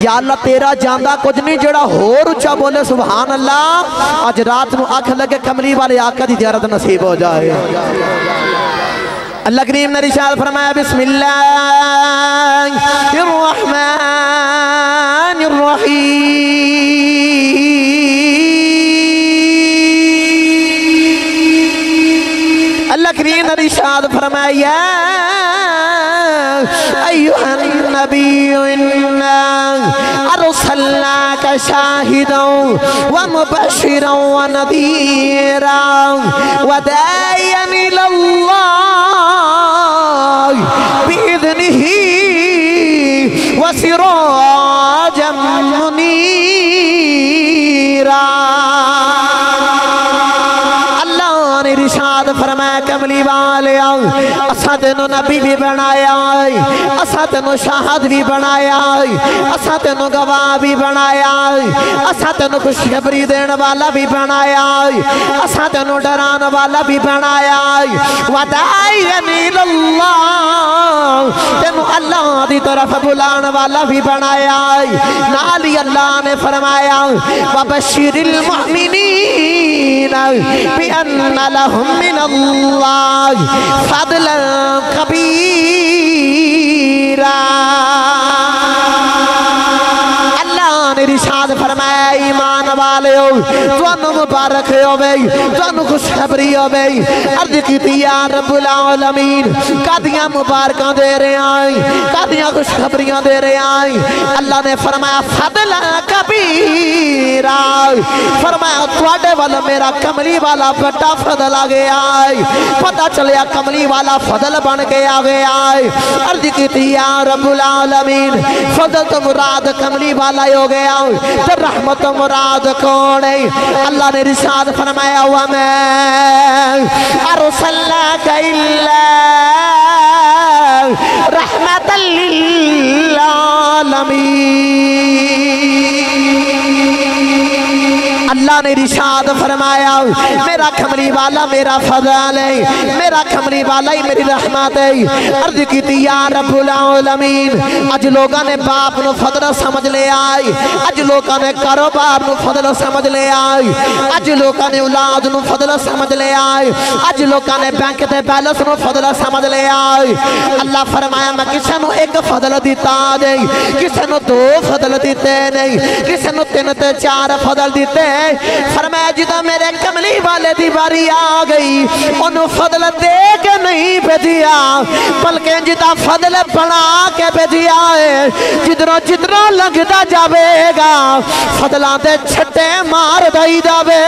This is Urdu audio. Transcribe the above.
یا اللہ تیرا جاندہ کچھ نہیں جڑا ہور اچھا بولے سبحان اللہ آج رات نو آنکھ لگے کملی والے آقا دی زیارت نصیب ہو جائے اللہ کریم نے ارشاد فرمایا بسم اللہ الرحمن الرحیم اللہ کریم نے ارشاد فرمایا ایوہ النبی انا ارسلناک شاہدا ومبشرا ونذیرا وداعیا الی اللہ بإذنہ وسراجا منیرا ارشاد فرمایا کملی والے اساں تینو نبی بھی بنایا اساں تینو شاہد بھی بنایا اساں تینو گواہ بھی بنایا اساں تینو خوشخبری دین والا بھی بنایا اساں تینو ڈران والا بھی بنایا وداعیا الی اللہ تینو اللہ دی طرف بلان والا بھی بنایا نالی اللہ نے فرمایا وبشر المؤمنین بأن لهم من اللہ فضلا کبیرا اللہ نے ارشاد فرمایا ایمان والے ہو تانوں مبارک ہو بھئی تانوں خوشخبری ہو بھئی عرض کیتی یا رب العالمین کادیاں مبارکاں دے رہے آئیں کادیاں خوشخبریاں دے رہے آئیں اللہ نے فرمایا فضلا کبیرا فرمایا تواڈے والا میرا کملی والا بڑا فضل آگے آئے پتہ چلیا کملی والا فضل بن کے آگے آئے عرض کیتی یا رب العالمین فضل تو مراد کملی والا ہو گیا تو رحمت و مراد کون ہے اللہ نے ارشاد فرمایا وَمَا أَرْسَلْنَاكَ إِلَّا رَحْمَةً لِلْعَالَمِينَ اللہ نے ارشاد فرمایا میرا کملی والا میرا فضل ہے میرا کملی والا ہی میری رحمت ہے عرض کیتی یا رب العالمین اج لوگاں نے باپ نو فضل سمجھ لے آئی اج لوگاں نے کاروبار نو فضل سمجھ لے آئی اج لوگاں نے اولاد نو فضل سمجھ لے آئی اج لوگاں نے بینک تے بیلنس نو فضل سمجھ لے آئی اللہ فرمایا میں کسے نو ایک فضل دیتا نہیں کسے نو دو فضل دیتے نہیں کسے نو تین تے چار فضل دیتے فرمایا جدہ میرے کملی والے دی باری آگئی انہوں فضل دے کے نہیں بھیجیا بلکہ جدہ فضل بنا کے بھیجیا ہے جدروں لگتا جاوے گا فضلان دے چھٹے مار دائی جاوے